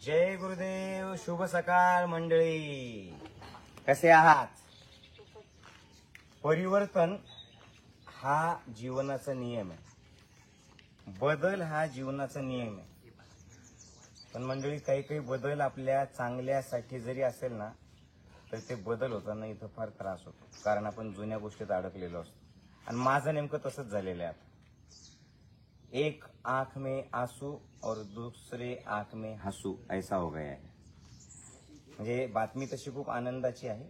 जय गुरुदेव. शुभ सकाळ मंडळी. कसे आहात? परिवर्तन हा जीवनाचा नियम आहे. बदल हा जीवनाचा नियम आहे. पण मंडळी काही काही बदल आपल्या चांगल्यासाठी जरी असेल ना तर ते बदल होताना इथं फार त्रास होतो. कारण आपण जुन्या गोष्टीत अडकलेलो असतो. आणि माझं नेमकं तसंच झालेलं आहे. एक आंख में आंसू और दूसरे आंख में हंसू ऐसा हो गया है. म्हणजे बातमी तशी खूप आनंदाची आहे.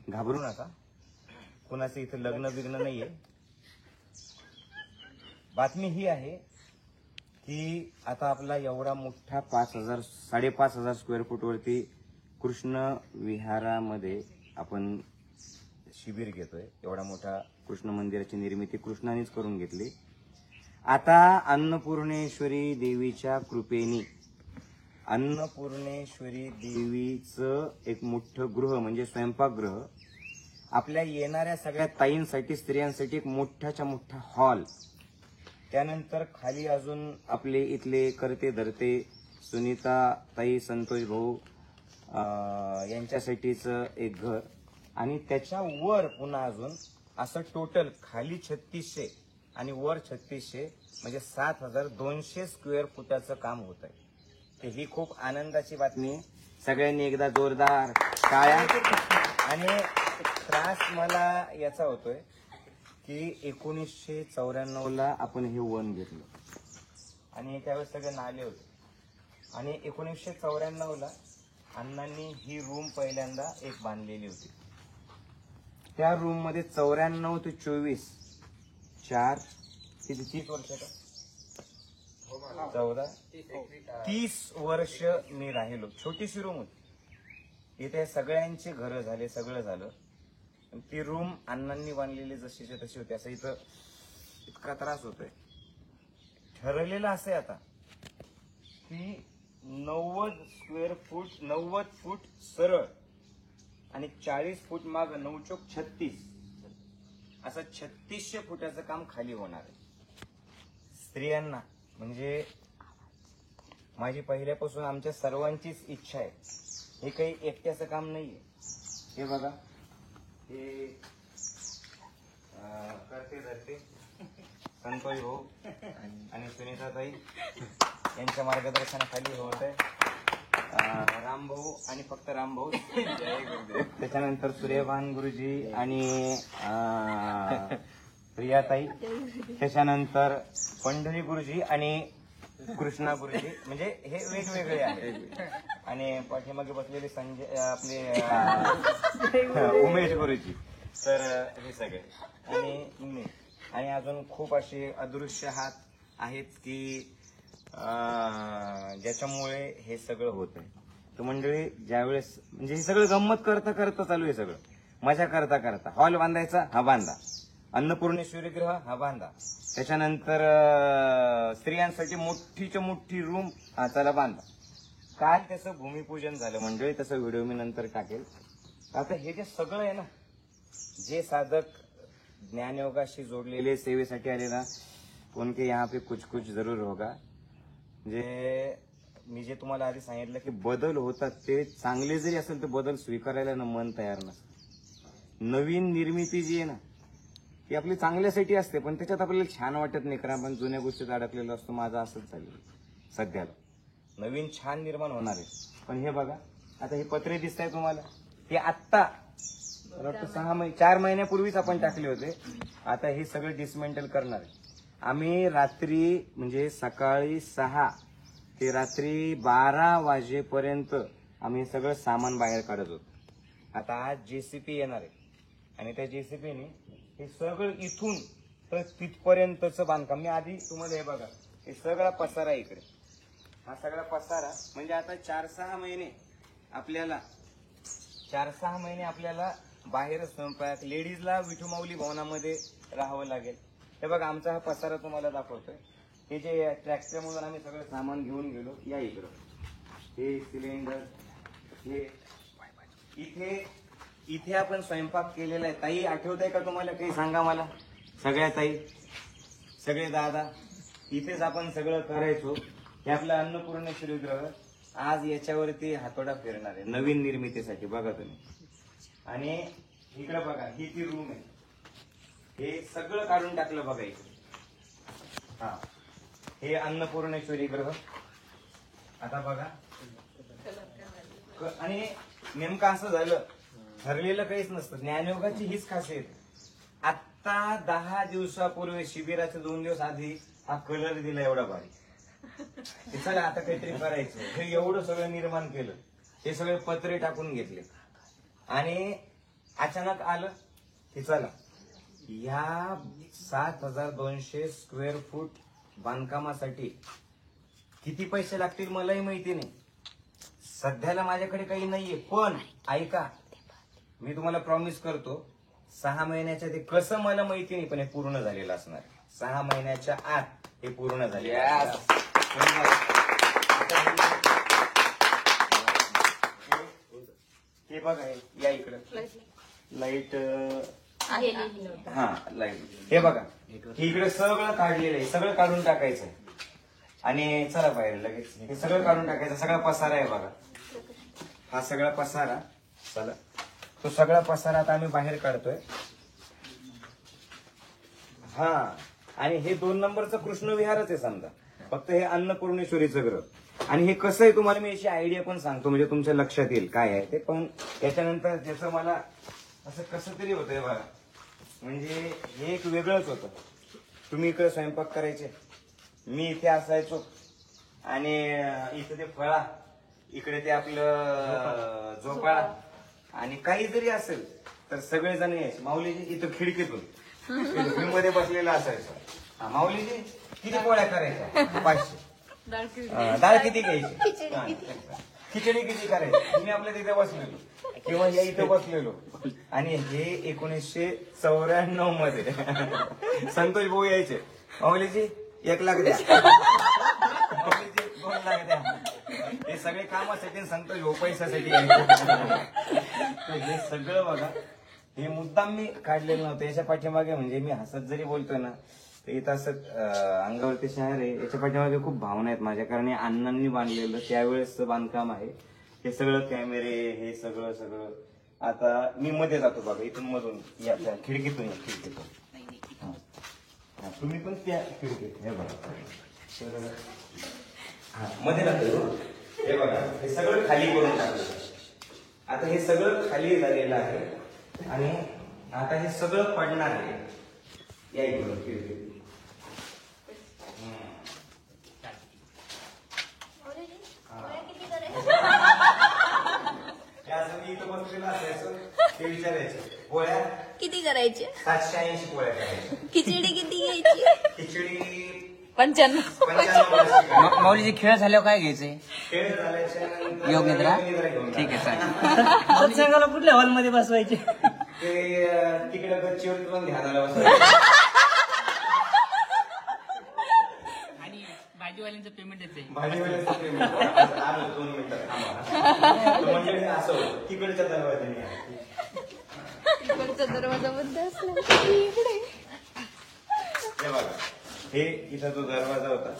घाबरू नका. कुणाचं इथं लग्न बिग्न नाहीये. बातमी ही आहे की आता आपला एवढा मोठा 5,000-5,500 स्क्वेअर फूट वरती कृष्ण विहारामध्ये आपण शिबिर घेतोय. एवढा मोठा कृष्ण मंदिराची निर्मिती कृष्णानेच करून घेतली. आता अन्नपूर्णेश्वरी देवीच्या कृपेने अन्नपूर्णेश्वरी देवीचं एक मोठं गृह म्हणजे स्वयंपाकगृह, आपल्या येणाऱ्या सगळ्या ताईंसाठी स्त्रियांसाठी एक मोठाच्या मोठा हॉल, त्यानंतर खाली अजून आपले इथले करते धरते सुनीता ताई संतोष भाऊ यांच्यासाठीच एक घर, आणि त्याच्या वर पुन्हा अजून असं टोटल खाली 3600 आणि वर 3600 म्हणजे 7,200 स्क्वेअर फुटाचं काम होत आहे. तर ही खूप आनंदाची बातमी आहे. सगळ्यांनी एकदा जोरदार टाळ्या. आणि त्रास मला याचा होतोय की 1994ला आपण हे वन घेतलं आणि त्यावेळेस सगळे नाले होते. आणि 1994ला अण्णांनी ही रूम पहिल्यांदा एक बांधलेली होती. त्या रूम मध्ये 94 ते 24 4 किती 30 वर्ष का 14 30 वर्ष मी राहिलो. छोटीशी रूम होती. इथे सगळ्यांची घरं झाले, सगळं झालं. ती रूम अण्णांनी बांधलेली जशीच्या तशी होती. असं इथं इतका त्रास होतोय. ठरलेलं असं आता की 90 स्क्वेअर फूट 90 फूट सरळ आणि 40 फूट माग 9 चौक 36 असं 3600 फुटाचं काम खाली होणार आहे. स्त्रियांना म्हणजे माझी पहिल्यापासून आमच्या सर्वांचीच इच्छा आहे. हे काही एकट्याचं काम नाहीये. हे बघा, हे करते धरते संतोष भाऊ आणि सुनीताताई यांच्या मार्गदर्शनाखाली होत आहे. रामभाऊ आणि फक्त रामभाऊ, त्याच्यानंतर सूर्यभान गुरुजी आणि प्रियाताई, त्याच्यानंतर पंढरी गुरुजी आणि कृष्णा गुरुजी, म्हणजे हे वेगवेगळे आहेत. आणि पाठीमागे बसलेले संजय आपले उमेश गुरुजी, तर हे सगळे आणि मी आणि अजून खूप असे अदृश्य हात आहेत की ज्याच्यामुळे हे सगळं होत आहे. तर मंडळी ज्यावेळेस म्हणजे हे सगळं गंमत करता करता चालू आहे, सगळं मजा करता करता. हॉल बांधायचा हा बांधा, अन्नपूर्णेश्वरी गृह हा बांधा, त्याच्यानंतर स्त्रियांसाठी मोठीच्या मोठी रूम हा चला बांधा. काल त्याचं भूमिपूजन झालं मंडळी, तसं व्हिडिओ मी नंतर टाकेल. आता हे जे सगळं आहे ना, जे साधक ज्ञानयोगाशी जोडलेले सेवेसाठी आले ना, उनके यहाँ पे कुछ कुछ जरूर होगा. म्हणजे मी जे तुम्हाला आधी सांगितलं की बदल होतात ते चांगले जरी असेल तर बदल स्वीकारायला ना मन तयार नसतं. नवीन निर्मिती जी आहे ना ती आपली चांगल्यासाठी असते, पण त्याच्यात आपल्याला छान वाटत नाही, कारण आपण जुन्या गोष्टीत अडकलेलो असतो. माझं असंच झालं सध्याला. नवीन छान निर्माण होणार आहे. पण हे बघा, आता हे पत्रे दिसत आहे तुम्हाला, हे आत्ता 4 महिन्यापूर्वीच आपण टाकले होते. आता हे सगळं डिसमेंटल करणार आहे आम्ही. रात्री म्हणजे सकाळी 6 ते रात्री 12 वाजेपर्यंत आम्ही सगळं सामान बाहेर काढत होतो. आता आज जेसीपी येणार आहे आणि त्या जेसीपीने हे सगळं इथून तर तिथपर्यंतचं बांधकाम. मी आधी तुम्हाला हे बघा, हे सगळा पसारा इकडे, हा सगळा पसारा म्हणजे आता 4-6 महिने आपल्याला बाहेर स्वयंपाक, लेडीजला विठुमाऊली भवनामध्ये राहावं लागेल. हे बघा, आमचा हा पसारा तुम्हाला दाखवतोय. हे जे ट्रॅक्टरमधून आम्ही सगळं सामान घेऊन गेलो, या इकडं हे सिलेंडर, हे इथे आपण स्वयंपाक केलेला आहे. ताई आठवत आहे का तुम्हाला? काही सांगा मला. सगळ्या ताई, सगळे दादा, इथेच आपण सगळं करायचो. हे आपलं अन्नपूर्णेश्वरी गृह. आज याच्यावरती हातोडा फिरणार आहे नवीन निर्मितीसाठी. बघा तुम्ही. आणि इकडे बघा, ही ती रूम आहे. हे सगळं काढून टाकलं बघा इकडे. हा, हे अन्नपूर्णेश्वरी ग्रह. आता बघा, आणि नेमकं असं झालं, ठरलेलं काहीच नसतं. ज्ञानयोगाची हीच खासियत. आता 10 दिवसापूर्वी शिबिराचे 2 दिवस आधी हा कलर दिला एवढा भारी. चला आता काहीतरी करायचं, हे एवढं सगळं निर्माण केलं. हे सगळे पत्रे टाकून घेतले आणि अचानक आलं की चला या 7200 स्क्वेअर फूट बांधकामासाठी किती पैसे लागतील मलाही माहिती नाही. सध्याला माझ्याकडे काही नाहीये, पण ऐका, मी तुम्हाला प्रॉमिस करतो 6 महिन्याच्या ते कसं मला माहिती नाही, पण हे पूर्ण झालेलं असणार. 6 महिन्याच्या आत हे पूर्ण झाले. हे बघा, या इकडं लाईट. हा, लाईट. हे बघा, इकडे सगळं काढलेलं आहे. सगळं काढून टाकायचं आणि चला बाहेर लगेच. हे सगळं काढून टाकायचं. सगळा पसारा आहे बघा, हा सगळा पसारा. चला, तो सगळा पसारा आता आम्ही बाहेर काढतोय. हा, आणि हे 2 नंबरचं कृष्ण विहारच आहे समजा. फक्त हे अन्नपूर्णेश्वरीचं ग्रह. आणि हे कसं आहे तुम्हाला मी याची आयडिया पण सांगतो, म्हणजे तुमच्या लक्षात येईल काय आहे ते. पण याच्यानंतर ज्याचं मला असं कसं तरी होतंय बघा, म्हणजे हे एक वेगळंच होतं. तुम्ही इकडे स्वयंपाक करायचे, मी इथे असायचो, आणि इथे ते फळा, इकडे ते आपलं झोपाळा, आणि काही जरी असेल तर सगळेजण यायचे. माऊलीजी इथं खिडकीतून मध्ये बसलेला असायचं. माऊलीजी किती पोळ्या करायच्या? 500. डाळ किती घ्यायची? खिचडी किती करायची? मी आपल्या तिथे बसलेलो किंवा या इथं बसलेलो. आणि हे 1994 मध्ये संतोष भाऊ यायचे. माऊलीजी 1 लाख द्या, माऊलीजी 2 लाख द्या. हे सगळे कामासाठी संतोष भाऊ पैशासाठी यायचे. हे सगळं बघा, हे मुद्दाम मी काढलेलं नव्हतं. याच्या पाठीमागे म्हणजे मी हसत जरी बोलतोय ना, तर इथं असं अंगावरती शहर आहे. याच्या पाठीमागे खूप भावना आहेत माझ्या, कारण हे अण्णांनी बांधलेलं त्यावेळेसचं बांधकाम आहे. हे सगळं कॅमेरे, हे सगळं सगळं. आता मी मध्ये जातो बघा, इथून मधून या खिडकीतून, या खिडकीतून. तुम्ही पण त्या खिडकीत. हे बघा, मध्ये जातो. हे बघा, हे सगळं खाली करून टाकलं. आता हे सगळं खाली झालेलं आहे आणि आता हे सगळं पडणार आहे. या इकडून खिडकीत. ते विचारायचं पोळ्या किती करायचे? 780 पोळ्या करायच्या. खिचडी किती घ्यायची? खिचडी 95. माऊलीचे खेळ झाल्यावर काय घ्यायचे? खेळ झाल्याच्या योग निद्रा? घेऊन ठीक आहे, चालेल. सत्संगाला कुठल्या हॉलमध्ये बसवायचे? ते तिकडे गच्चीवर पण ध्यानाला बसवायचं. आणि भाजीवाल्यांचं पेमेंट येते. भाजीवाल्याचं प्रेम. आलो 2 मिनिटं थांबा. म्हणजे असं होतं, तिकडच्या दरवाजाने इकडचा दरवाजा बंद असला इकडे. हे बघा, हे इथं जो दरवाजा होता,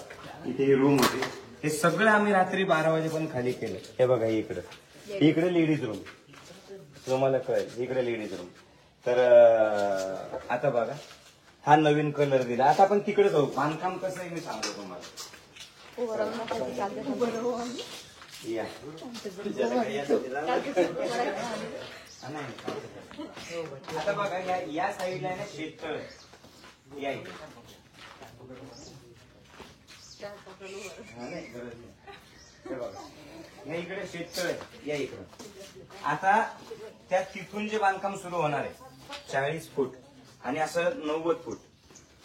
इथे ही रूम होती. हे सगळं आम्ही रात्री 12 वाजेपर्यंत खाली केलं. हे बघा, इकडे लेडीज रूम, तुम्हाला कळेल, इकडे लेडीज रूम. तर आता बघा, हा नवीन कलर दिला. आता आपण तिकडे जाऊ. बांधकाम कसं आहे मी सांगतो तुम्हाला. या. आता बघा, या साईडला ना शेततळ, या इकडे. या इकडे शेततळ आहे, या इकडं. आता त्या तिथून जे बांधकाम सुरू होणार आहे 40 फूट आणि असं 90 फूट,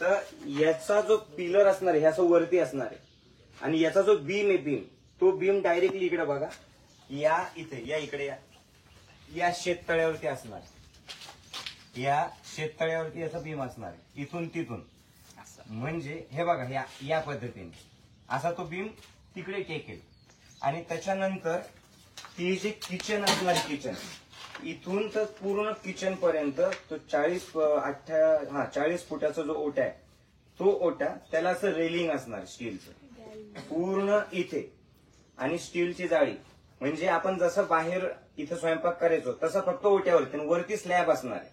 तर याचा जो पिलर असणार आहे हे असं वरती असणार आहे, आणि याचा जो बीम आहे, तो बीम डायरेक्टली इकडे बघा, या इथे, या इकडे, या शेततळ्यावरती असणार. या शेततळ्यावरती याचा बीम असणार आहे, इथून तिथून. म्हणजे हे बघा, या पद्धतीने असा तो बीम तिकडे टेकेल. आणि त्याच्यानंतर ती जे किचन असणार, किचन इथून तर पूर्ण किचन पर्यंत तो 40 फुटाचा जो ओटा आहे, तो ओटा त्याला असं रेलिंग असणार स्टीलचं पूर्ण इथे. आणि स्टीलची जाळी. म्हणजे आपण जसं बाहेर इथं स्वयंपाक करायचो तसं फक्त ओट्यावरती आणि वरती स्लॅब असणार आहे.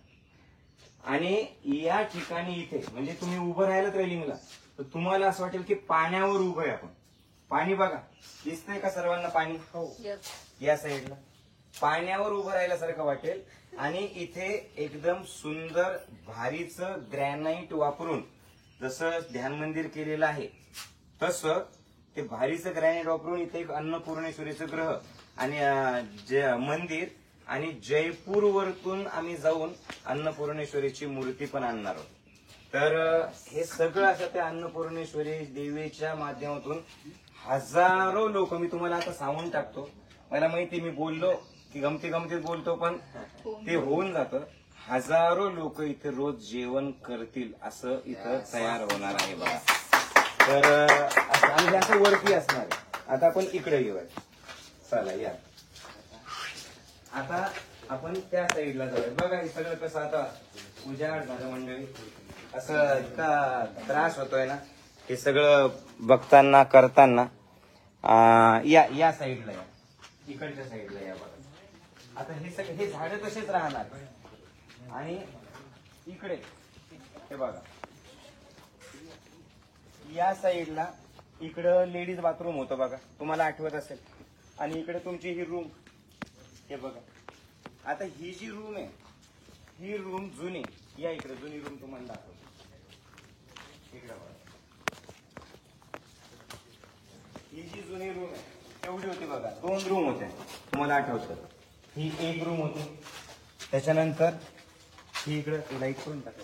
आणि या ठिकाणी इथे म्हणजे तुम्ही उभं राहिलं रेलिंगला तर तुम्हाला असं वाटेल की पाण्यावर उभं आहे आपण. पाणी बघा दिसतंय का सर्वांना पाणी? या साईडला पाण्यावर उभं राहिल्यासारखं वाटेल. आणि इथे एकदम सुंदर भारीचं ग्रॅनाइट वापरून जसं ध्यान मंदिर केलेलं आहे तसं ते भारीचं ग्रॅनाइट वापरून इथे एक अन्नपूर्णेश्वरीचं ग्रह आणि मंदिर आणि जयपूर वरतून आम्ही जाऊन अन्नपूर्णेश्वरीची मूर्ती पण आणणार आहोत. तर हे सगळं असं त्या अन्नपूर्णेश्वरी देवीच्या माध्यमातून हजारो लोक, मी तुम्हाला आता सांगून टाकतो, मला माहिती मी बोललो की गमतीत बोलतो पण ते होऊन जातं. हजारो लोक इथे रोज जेवण करतील असं इथं तयार होणार आहे बघा. तर आणि असं वरती असणार आहे. आता आपण इकडे घेऊया, चला या. आता आपण त्या साईडला जाऊया. बघा हे सगळं कसं आता उजाड झालं मंडळी. असं इतका त्रास होतोय ना हे सगळं बघताना करताना. या साईडला या, इकडच्या साईडला या बघा. आता हे सगळे हे झाडं तसेच राहणार. आणि इकडे हे बघा या साईडला इकडं लेडीज बाथरूम होतं बघा, तुम्हाला आठवत असेल. आणि इकडे तुमची ही रूम हे बघा. आता ही जी रूम आहे ही रूम जुनी, या इकडे जुनी रूम तुम्हाला दाखवतो. इकडे बघा ही जी जुनी रूम आहे एवढी होती बघा. 2 रूम होत्या तुम्हाला आठवतं. ही एक रूम होती. त्याच्यानंतर ही इकडं लाईट करून टाका.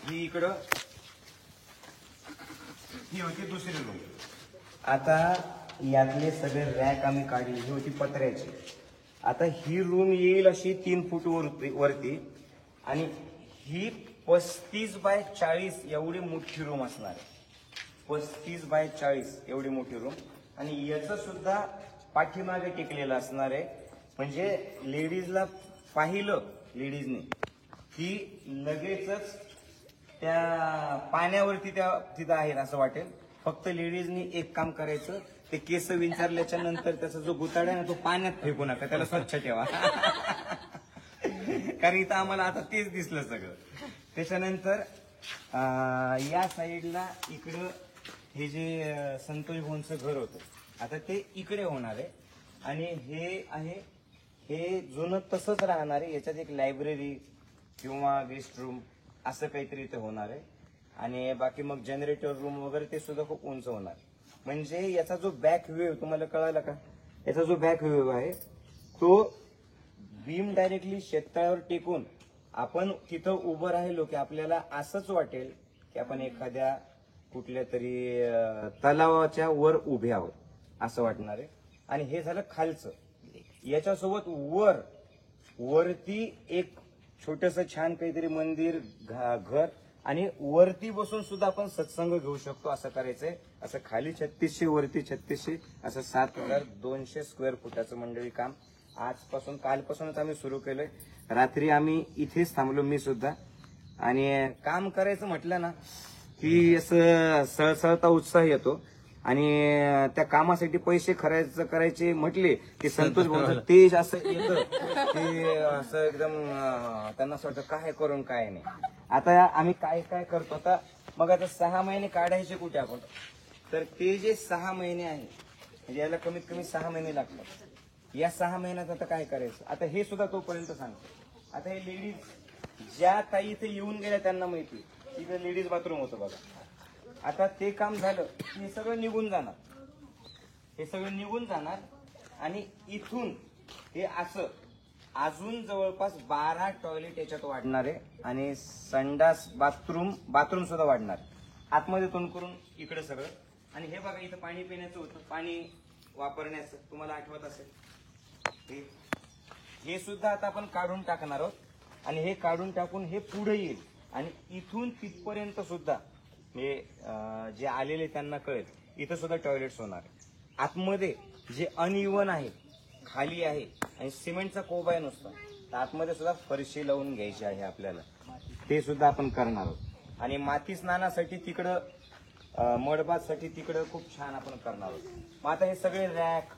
ही इकडं ही होती दुसरी रूम. आता यातले सगळे रॅक आम्ही काढले, ही होती पत्र्याची. आता ही रूम येईल अशी 3 फूट वरती आणि ही 35 बाय 40 एवढी मोठी रूम असणार आहे. 35 बाय 40 एवढी मोठी रूम. आणि याचं सुद्धा पाठीमागे टेकलेलं असणार आहे. म्हणजे लेडीजला पाहिलं लेडीजने की लगेचच त्या पाण्यावरती त्या तिथं आहेत असं वाटेल. फक्त लेडीजनी एक काम करायचं, ते केस विंचारल्याच्या नंतर त्याचा जो गुताडा आहे ना तो पाण्यात फेकू नका, त्याला स्वच्छ ठेवा. कारण इथं आम्हाला आता तेच दिसलं सगळं. त्याच्यानंतर या साईडला इकडं हे जे संतोष भाऊंचं घर होतं आता ते इकडे होणार आहे. आणि हे आहे हे जुनं तसंच राहणार आहे. याच्यात एक लायब्ररी किंवा गेस्ट रूम असं काहीतरी इथे होणार आहे. आणि बाकी मग जनरेटर रूम वगैरे ते सुद्धा खूप उंच होणार. म्हणजे याचा जो बॅक व्ह्यू तुम्हाला कळाला का? याचा जो बॅक व्ह्यू आहे तो बीम डायरेक्टली शेततळ्यावर टेकून आपण तिथं उभं राहिलो की आपल्याला असंच वाटेल की आपण एखाद्या कुठल्या तरी तलावाच्या वर उभे आहोत असं वाटणार आहे. आणि हे झालं खालचं. याच्यासोबत वरती एक छोटस छान काहीतरी मंदिर घर आणि वरती बसून सुद्धा आपण सत्संग घेऊ शकतो असं करायचंय. असं खाली 3600 वरती 3600 असं 7200 स्क्वेअर फुटाचं मंडळी काम आजपासून कालपासूनच आम्ही सुरू केलंय. रात्री आम्ही इथेच थांबलो मी सुद्धा. आणि काम करायचं म्हटलं ना की असं सळसळता उत्साह येतो. आणि त्या कामासाठी पैसे करायचे म्हटले की संतोष भाऊंचं तेज असं येतं की असं एकदम त्यांना असं वाटतं काय करून काय नाही. आता आम्ही काय काय करतो आता मग आता 6 महिने काढायचे कुठे आपण, तर ते जे 6 महिने आहे म्हणजे याला कमीत कमी 6 महिने लागतात. या 6 महिन्यात आता काय करायचं आता हे सुद्धा तोपर्यंत सांगतो. आता हे लेडीज ज्या ताई इथे येऊन गेल्या त्यांना माहिती इकडे लेडीज बाथरूम होतं बघा. आता ते काम झालं हे सगळं निघून जाणार. हे सगळं निघून जाणार आणि इथून हे असं अजून जवळपास 12 टॉयलेट याच्यात वाढणार आहे. आणि संडास बाथरूम सुद्धा वाढणार आतमध्ये तोंड करून इकडे सगळं. आणि हे बघा इथं पाणी पिण्याचं होतं, पाणी वापरण्याचं तुम्हाला आठवत असेल. हे सुद्धा आता आपण काढून टाकणार आहोत. आणि हे काढून टाकून हे पुढे येईल आणि इथून तिथपर्यंत सुद्धा हे जे आलेले त्यांना कळेल इथं सुद्धा टॉयलेट्स होणार. आतमध्ये जे अनइव्हन आहे खाली आहे आणि सिमेंटचा कोबा आहे नुसता, तर आतमध्ये सुद्धा फरशी लावून घ्यायची आहे आपल्याला. ते सुद्धा आपण करणार आहोत. आणि माती स्नानासाठी तिकडं मडबासाठी तिकडं खूप छान आपण करणार आहोत. मग आता हे सगळे रॅक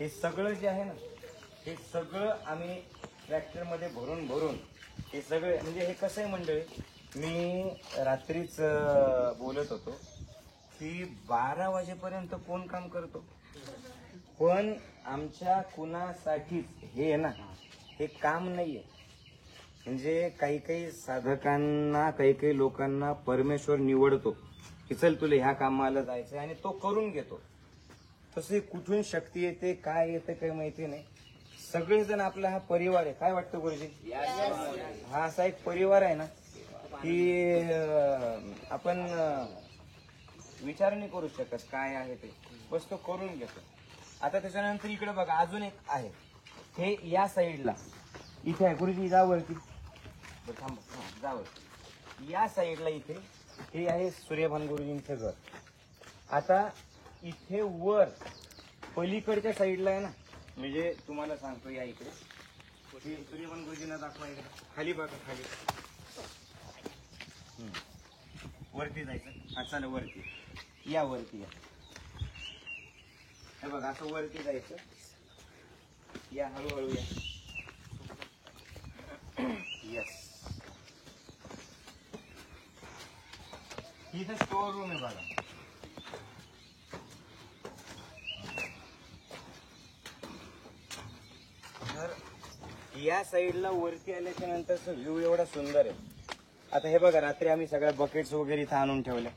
हे सगळं जे आहे ना हे सगळं आम्ही ट्रॅक्टरमध्ये भरून भरून हे सगळे म्हणजे हे कसं आहे मंडळी, मी रात्रीच बोलत होतो की 12 वाजेपर्यंत कोण काम करतो, पण आमच्या कुणासाठीच हे आहे ना हे काम नाहीये. म्हणजे काही काही साधकांना काही काही लोकांना परमेश्वर निवडतो की चल तुला ह्या कामाला जायचं आणि तो करून घेतो. तसे कुठून शक्ती येते काय येते काही माहिती नाही. सगळेजण आपला हा परिवार आहे. काय वाटतं गुरुजी? हा असा एक परिवार आहे ना की आपण विचार नाही करू शकत काय आहे ते, बस तो करून घेतो. आता त्याच्यानंतर इकडे बघा अजून एक आहे, हे या साईडला इथे आहे. गुरुजी जावरती थांबा, जावरती या साईडला इथे हे आहे सूर्यभान गुरुजींचं घर. आता इथे वर पलीकडच्या साईडला आहे ना, म्हणजे तुम्हाला सांगतो या इकडे सूर्यभान गुरुजींना दाखवा इकडे खाली बघा खाली वरती जायचं. हा चला वरती या, वरती या. हे बघा असं वरती जायचं या, हळूहळू या. यस, इथं स्टोर रूम आहे बघा. तर या साईडला वरती आल्याच्या नंतरचा व्ह्यू एवढा सुंदर आहे. आता हे बघा रात्री आम्ही सगळ्या बकेट्स वगैरे इथं आणून ठेवल्या,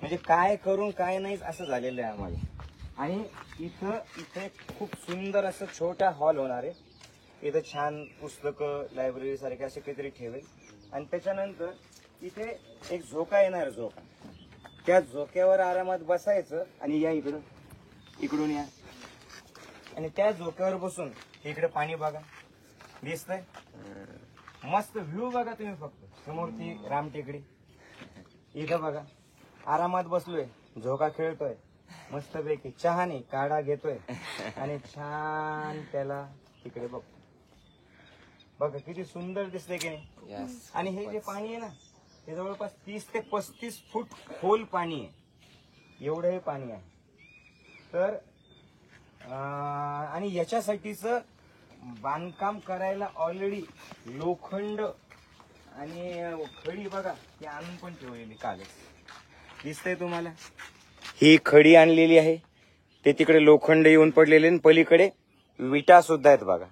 म्हणजे काय करून काय नाही असं झालेलं आहे आम्हाला. आणि इथे खूप सुंदर असं छोटा हॉल होणार आहे. इथं छान पुस्तकं लायब्ररी सारखे असे काहीतरी ठेवेल. आणि त्याच्यानंतर इथे एक झोका येणार, झोका. त्या झोक्यावर आरामात बसायचं आणि या इकडं, इकडून या आणि त्या झोक्यावर बसून इकडे पाणी बघा दिसतंय, मस्त व्ह्यू बघा तुम्ही. फक्त समोर ती रामटेकडी, इथं बघा आरामात बसलोय, झोका खेळतोय मस्तपैकी, चहाने काढा घेतोय आणि छान त्याला तिकडे बघतो. बघा किती सुंदर दिसतंय की नाही. आणि हे जे पाणी आहे ना हे जवळपास 30 ते 35 फूट खोल पाणी आहे, एवढं हे पाणी आहे. तर आणि याच्यासाठीच बांधकाम करायला ऑलरेडी लोखंड आणि खडी बघा ती आणून पण ठेवलेली कालच दिसतंय तुम्हाला. ही खडी आणलेली आहे, ते तिकडे लोखंड येऊन पडलेले आणि पलीकडे विटा सुद्धा आहेत बघा.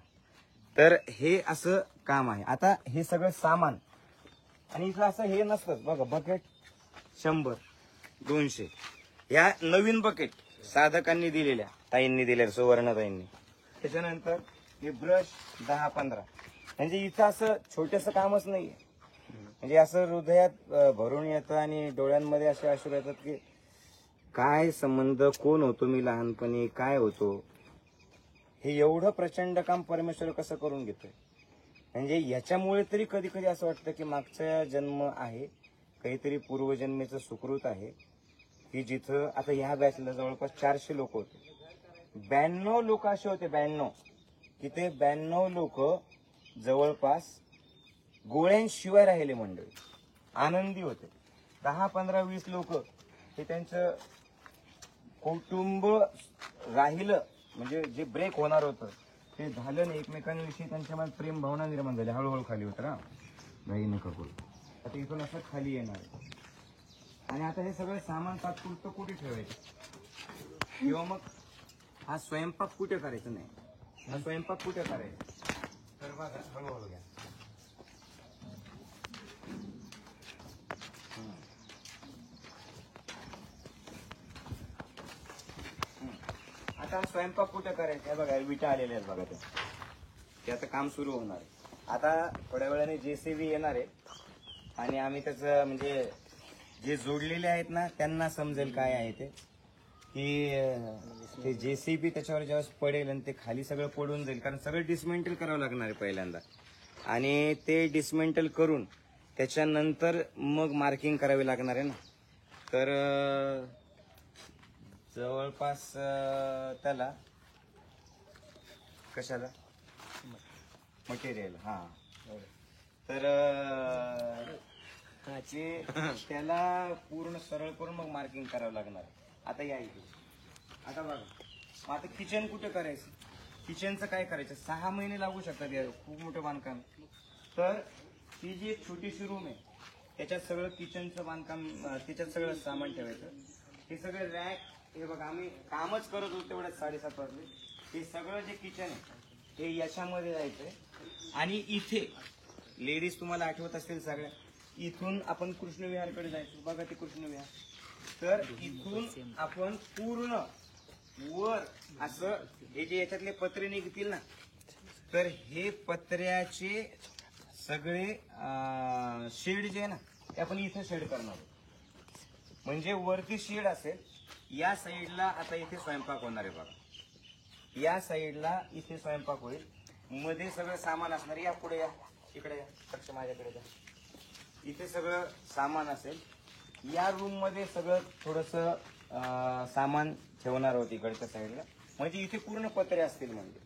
तर हे असं काम आहे. आता हे सगळं सामान आणि इथं असं हे नसतं बघा, बकेट 100 200 ह्या नवीन बकेट साधकांनी दिलेल्या, ताईंनी दिलेल्या, सुवर्णताईंनी. त्याच्यानंतर हे ब्रश 10-15, म्हणजे इथं असं छोटस कामच नाहीये. म्हणजे असं हृदयात भरून येतं आणि डोळ्यांमध्ये असे अश्रू येतात की काय संबंध, कोण होतो मी लहानपणी, काय होतो. हे एवढं प्रचंड काम परमेश्वर कसं करून घेतोय. म्हणजे याच्यामुळे तरी कधी कधी असं वाटतं की मागचा जन्म आहे, काहीतरी पूर्वजन्मेचं सुकृत आहे की जिथं आता ह्या बॅचला जवळपास 400 लोक होते. 92 लोक असे होते, 92 की ते 92 लोक जवळपास गोळ्यांशिवाय राहिले मंडळी, आनंदी होते. 10-15-20 लोक हे त्यांचं कुटुंब राहिलं, म्हणजे जे ब्रेक होणार होतं ते झालं नाही. एकमेकांविषयी त्यांच्यामध्ये प्रेम भावना निर्माण झाली. हळूहळू खाली होतं ना, घाई नका करू. आता इथून असं खाली येणार आहे. आणि आता हे सगळं सामान तात्पुरतं कुठे ठेवायचं, किंवा मग हा स्वयंपाक कुठे करायचं, नाही हा स्वयंपाक कुठे करायचा. तर बघा हळूहळू घ्या. आता स्वयंपाक कुठे करायचा बघा, विटा आलेल्या आहेत बघा, ते आता काम सुरू होणार आहे. आता थोड्या वेळाने JCB येणार आहे आणि आम्ही त्याचं म्हणजे जे जोडलेले आहेत ना त्यांना समजेल काय आहे ते, की ते JCB त्याच्यावर ज्यावेळेस पडेल आणि ते खाली सगळं पडून जाईल, कारण सगळं डिसमेंटल करावं लागणार आहे पहिल्यांदा. आणि ते डिसमेंटल करून त्याच्यानंतर मग मार्किंग करावी लागणार आहे ना. तर जवळपास त्याला कशाला मटेरियल, हा. तर ते त्याला पूर्ण सरळ करून मग मार्किंग करावं लागणार. आता या इथे आता बघा, मग आता किचन कुठे करायचं, किचनचं काय करायचं, 6 महिने लागू शकतात या खूप मोठं बांधकाम. तर ती जी एक छोटीशी रूम आहे त्याच्यात सगळं किचनचं बांधकाम, त्याच्यात सगळं सामान ठेवायचं. हे सगळं रॅक, हे बघा आम्ही कामच करत होतो तेवढ्यात 7:30 वाजले. हे सगळं जे किचन आहे हे याच्यामध्ये जायचंय. आणि इथे लेडीज तुम्हाला आठवत असतील सगळ्या, इथून आपण कृष्णविहारकडे जायचो बघा, ते कृष्णविहार. तर इथून आपण पूर्ण वर असं हे जे याच्यातले पत्रे निघतील ना, तर हे पत्र्याचे सगळे शेड जे आहे ना ते आपण इथे शेड करणार. म्हणजे वरती शेड असेल, या साईडला आता इथे स्वयंपाक होणार आहे बघा, या साईडला इथे स्वयंपाक होईल, मध्ये सगळं सामान असणार. या पुढे या, इकडे या, लक्ष माझ्याकडे द्या. इथे सगळं सामान असेल. या रूम मध्ये सगळं थोडस सामान ठेवणार होत इकडच्या साईडला, म्हणजे इथे पूर्ण पत्रे असतील म्हणजे.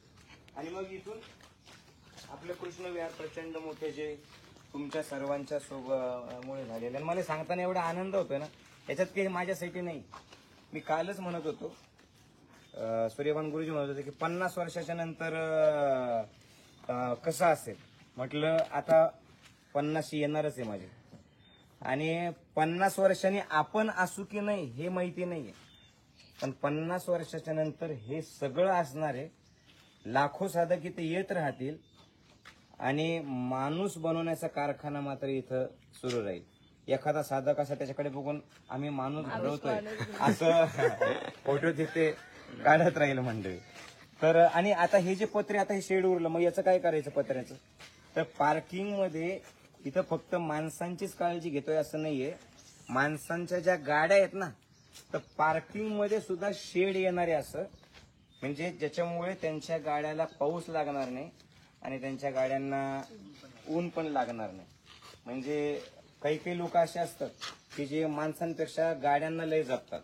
आणि मग इथून आपलं कृष्णविहार प्रचंड मोठे जे तुमच्या सर्वांच्या मुळे झालेले. आणि मला सांगताना एवढा आनंद होतोय ना, याच्यात काही माझ्यासाठी नाही. मी कालच म्हणत होतो, सूर्यभान गुरुजी म्हणत होते की 50 वर्षाच्या नंतर कसं असेल. म्हटलं आता 50 येणारच आहे माझे, आणि 50 वर्षांनी आपण असू की नाही हे माहिती नाहीये, पण 50 वर्षाच्या नंतर हे सगळं असणार आहे. लाखो साधक इथे येत राहतील आणि माणूस बनवण्याचा कारखाना मात्र इथं सुरू राहील. एखादा साधक असा त्याच्याकडे बघून आम्ही माणूस घडवतोय असं फोटो तिथे काढत राहील मंडळी. तर आणि आता हे जे पत्रे, आता हे शेड उरलं, मग याचं काय करायचं पत्र्याचं. तर पार्किंग मध्ये इथं फक्त माणसांचीच काळजी घेतोय असं नाहीये, माणसांच्या ज्या गाड्या आहेत ना, तर पार्किंग मध्ये सुद्धा शेड येणारे असं, म्हणजे ज्याच्यामुळे त्यांच्या गाड्याला पाऊस लागणार नाही आणि त्यांच्या गाड्यांना ऊन पण लागणार नाही. म्हणजे काही काही लोक असे असतात की जे माणसांपेक्षा गाड्यांना लय जपतात.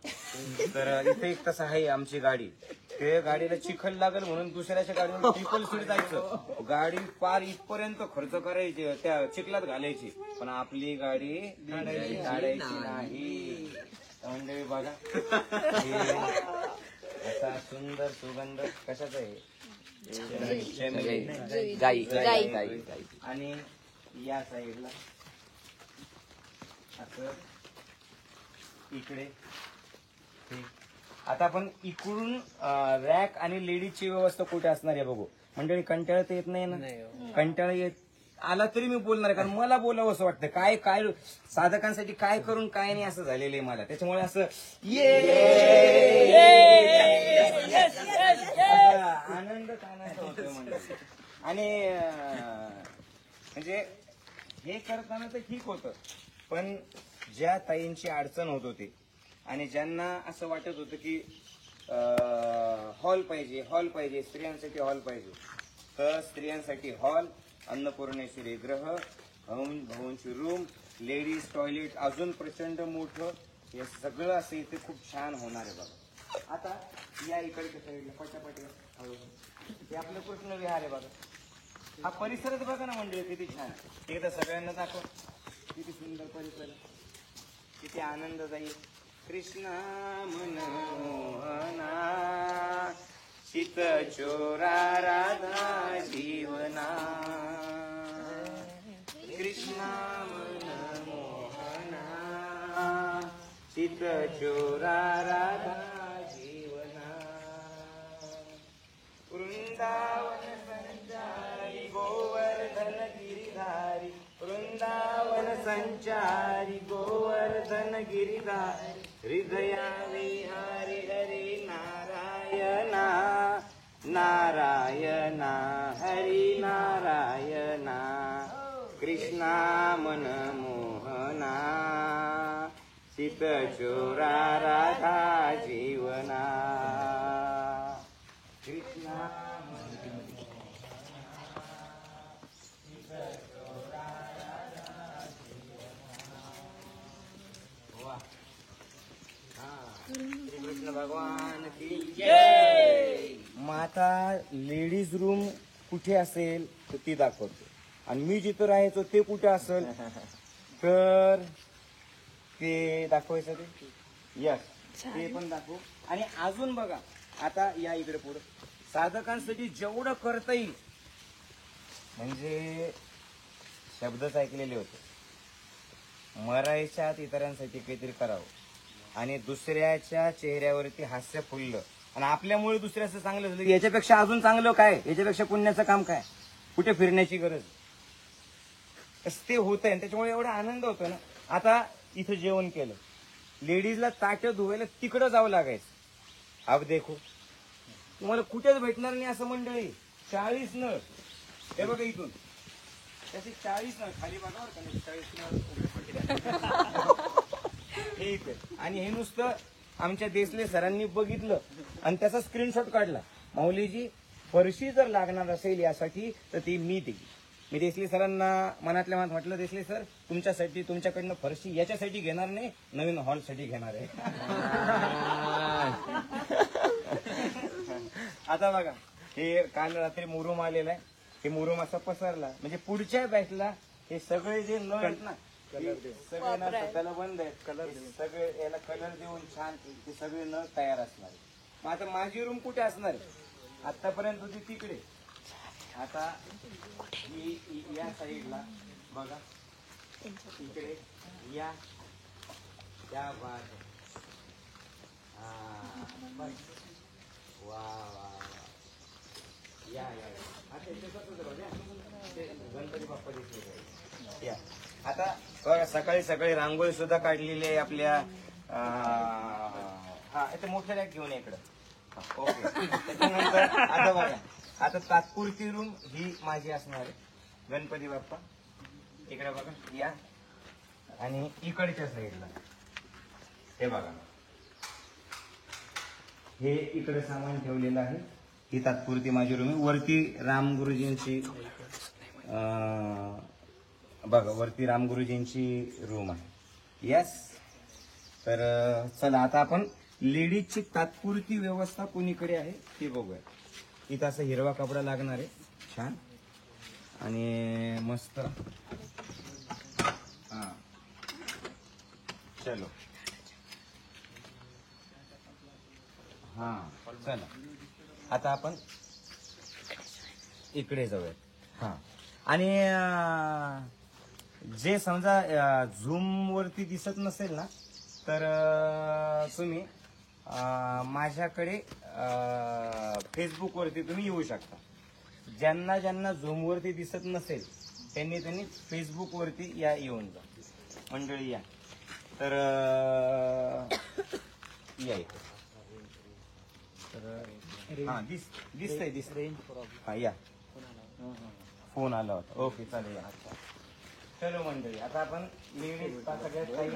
तर इथे एक तसं आहे आमची गाडी, ते गाडीला चिखल लागल म्हणून दुसऱ्याच्या गाडीवर ट्रिपल सीट जायचं, गाडी पार इथपर्यंत खर्च करायची, त्या चिखलात घालायची, पण आपली गाडी काढायची नाही. मंडळी बघा, असा सुंदर सुगंध कशाचा आहे, गाई. आणि या साईडला असं इकडे. आता आपण इकडून रॅक आणि लेडीजची व्यवस्था कुठे असणार आहे बघू. मंडळी कंटाळा तर येत नाही ना, कंटाळा येत आला तरी मी बोलणार आहे, कारण मला बोलावं असं वाटतं. काय काय साधकांसाठी काय करून काय नाही असं झालेलं आहे मला, त्याच्यामुळे असं आनंद कानाचा होतोय मंडळी. आणि म्हणजे हे करताना तर ठीक होतं, पण ज्या ताईंची अडचण होत होती आणि ज्यांना असं वाटत होतं की हॉल पाहिजे, स्त्रियांसाठी हॉल पाहिजे, तर स्त्रियांसाठी हॉल, अन्नपूर्णेश्वरी ग्रह, भाऊंची रूम, लेडीज टॉयलेट अजून प्रचंड मोठं, हे सगळं असं इथे खूप छान होणार आहे बघा. आता या इकडच्या साईडला पटापट हे आपलं कृष्णविहार आहे बघा. हा परिसरच बघा ना मंडळी किती छान आहे. एकदा सगळ्यांना दाखव, किती सुंदर परिसर, किती आनंद जाईल. कृष्णा मनमोहना चित चोरा राधा जीवना, कृष्णा मनमोहना चित चोरा राधा जीवना, वृंदावन संचारी गोवर्धन गिरिधारी, वृंदावन संचारी गोवर्धन गिरिधारी, हृदया विहारी हरी नारायणा, नारायणा हरी नारायणा, कृष्णा मनमोहना चित चोरा राधा जीवना, कृष्णा कृष्ण भगवान की जय. माता लेडीज रूम कुठे असेल तर ती दाखवते, आणि मी जिथं राहायचो ते कुठे असेल तर ते दाखवायचं ते यस ते पण दाखवू. आणि अजून बघा आता या इकडे पुढे साधकांसाठी जेवढं करता येईल म्हणजे शब्दच ऐकलेले होते, मरायच्या आत इतरांसाठी काहीतरी करावं आणि दुसऱ्याच्या चेहऱ्यावरती हास्य फुललं आणि आपल्यामुळे दुसऱ्याचं चांगलं झालं, याच्यापेक्षा अजून चांगलं काय, याच्यापेक्षा पुण्याचं काम काय, कुठे फिरण्याची गरज. ते होत आहे त्याच्यामुळे एवढा आनंद होतो ना. आता इथं जेवण केलं, लेडीजला ताटं धुवायला तिकडं जावं लागायचं. अब देखो तुम्हाला कुठेच भेटणार नाही असं मंडळी. 40 नळ हे बघा इथून त्याचे 40 नळ खाली बघा बरं का नाही, 40 नळ उघडे पडले. हे इथे आणि हे नुसतं आमच्या देसले सरांनी बघितलं आणि त्याचा स्क्रीनशॉट काढला. माऊलीजी फरशी जर लागणार असेल यासाठी तर ती मी दिली. मी देसले सरांना मनातल्या मनात म्हटलं, देसले सर तुमच्यासाठी तुमच्याकडनं फरशी याच्यासाठी घेणार नाही, नवीन हॉलसाठी घेणार आहे. आता बघा हे काल रात्री मुरुम आलेला आहे, हे मुरुम असा पसरला म्हणजे पुढच्या बॅचला हे सगळे जे नळ आहेत ना सगळे नळ त्याला बंद आहेत, कलर सगळे याला कलर देऊन छान ते सगळे नळ तयार असणार आहे. मग आता माझी रूम कुठे असणार आहे, आतापर्यंत होती तिकडे, आता या साईडला बघा इकडे या त्या बाजू वा वा या या आता गणपती बाप्पा दिसले या. आता बघा सकाळी सकाळी रांगोळी सुद्धा काढलेली आहे आपल्या. हा इथे मोठ्या रॅक घेऊन इकडं. ओके त्याच्यानंतर आता बघा आता तात्पुरती रूम ही माझी असणार आहे. गणपती बाप्पा इकडे बघा या आणि इकडच्या साईडला हे बघा हे इकडे सामान ठेवलेलं आहे. ही तात्पुरती माझी रूम आहे. वरती रामगुरुजींची बघा वरती रामगुरुजींची रूम आहे. यस तर चला आता आपण लेडीजची तात्पुरती व्यवस्था कोणीकडे आहे ते बघूया. इथं असं हिरवा कपडा लागणार आहे छान आणि मस्त. हा चलो हा चला आता आपण इकडे जाऊयात. हा आणि जे समजा झूम वरती दिसत नसेल ना तर तुम्ही माझ्याकडे फेसबुक वरती तुम्ही येऊ शकता. ज्यांना ज्यांना झूम वरती दिसत नसेल त्यांनी फेसबुक वरती या येऊन जा मंडळी या. तर या इथे तर हा दिसतंय हा या फोन आला होता. ओके चालेल या. चलो मंडळी आता आपण लेडीज सगळ्यात काही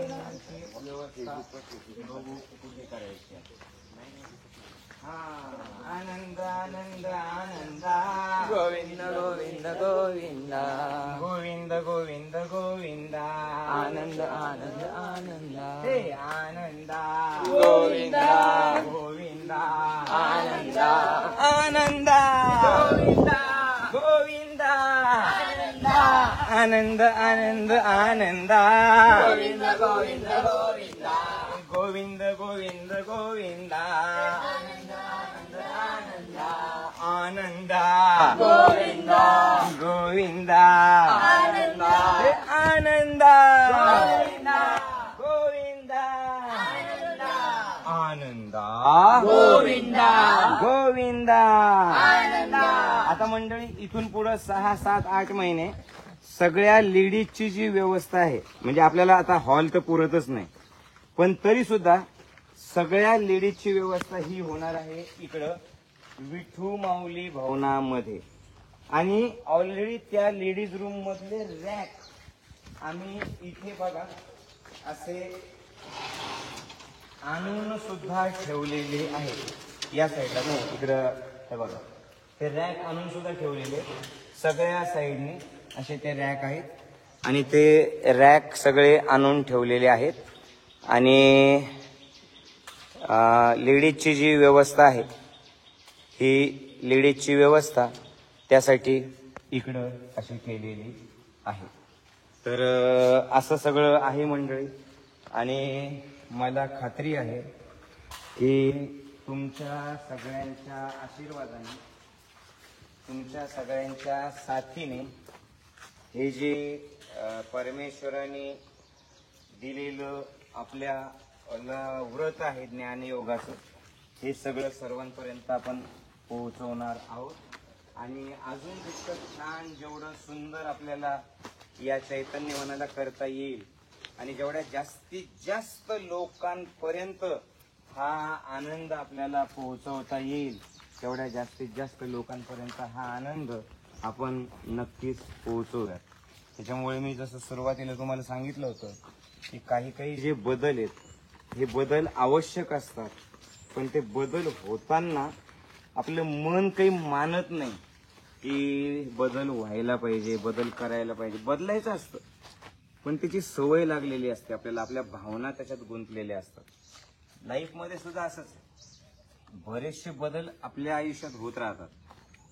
व्यवस्था बघू कुठे करायची. हा आनंद आनंद आनंद गोविंद गोविंद गोविंद गोविंद गोविंद गोविंद आनंद आनंद आनंद हे आनंद गोविंद गोविंद आनंद आनंद गोविंद गोविंद आनंद आनंद आनंद गोविंद गोविंद गोविंद गोविंद गोविंद गोविंद आनंद गोविंद गोविंद आनंद आनंद गोविंद गोविंद आनंद गोविंद गोविंद. आनंद. आता मंडळी इथून पुढे 6, 7, 8 महिने सगळ्या लेडीजची जी व्यवस्था आहे म्हणजे आपल्याला आता हॉल तर पुरतच नाही पण तरी सुद्धा सगळ्या लेडीजची व्यवस्था ही होणार आहे इकडं विठू माऊली भवनामध्ये. आणि ऑलरेडी त्या लेडीज रूम मधले रॅक आम्ही इथे बघा असे आणून सुद्धा ठेवलेले आहेत. या साईडला इकडं हे बघा ते रॅक आणून सुद्धा ठेवलेले सगळ्या साईडने असे ते रॅक आहेत आणि ते रॅक सगळे आणून ठेवलेले आहेत. आणि लेडीजची जी व्यवस्था आहे ही लेडीजची व्यवस्था त्यासाठी इकडं अशी केलेली आहे. तर असं सगळं आहे मंडळी. आणि मला खात्री आहे की तुमच्या सगळ्यांच्या आशीर्वादाने, तुमच्या सगळ्यांच्या साथीने हे जे परमेश्वराने दिलेलं आपल्या व्रत आहे ज्ञानयोगाचं, हे सगळं सर्वांपर्यंत आपण पोहोचवणार आहोत. आणि अजून जितकं छान, जेवढं सुंदर आपल्याला या चैतन्य वनाला करता येईल आणि जेवढ्या जास्तीत जास्त लोकांपर्यंत हा आनंद आपल्याला पोहोचवता येईल, तेवढ्या जास्तीत जास्त लोकांपर्यंत हा आनंद आपण नक्कीच पोहोचवूयात. त्याच्यामुळे मी जसं सुरुवातीला तुम्हाला सांगितलं होतं की काही जे बदल आहेत, हे बदल आवश्यक असतात, पण ते बदल होताना आपलं मन काही मानत नाही की बदल व्हायला पाहिजे, बदल करायला पाहिजे. बदलायचं असतं, पण त्याची सवय लागलेली असते आपल्याला, आपल्या भावना त्याच्यात गुंतलेल्या असतात. लाईफमध्ये सुद्धा असंच आहे. बरेचसे बदल आपल्या आयुष्यात होत राहतात.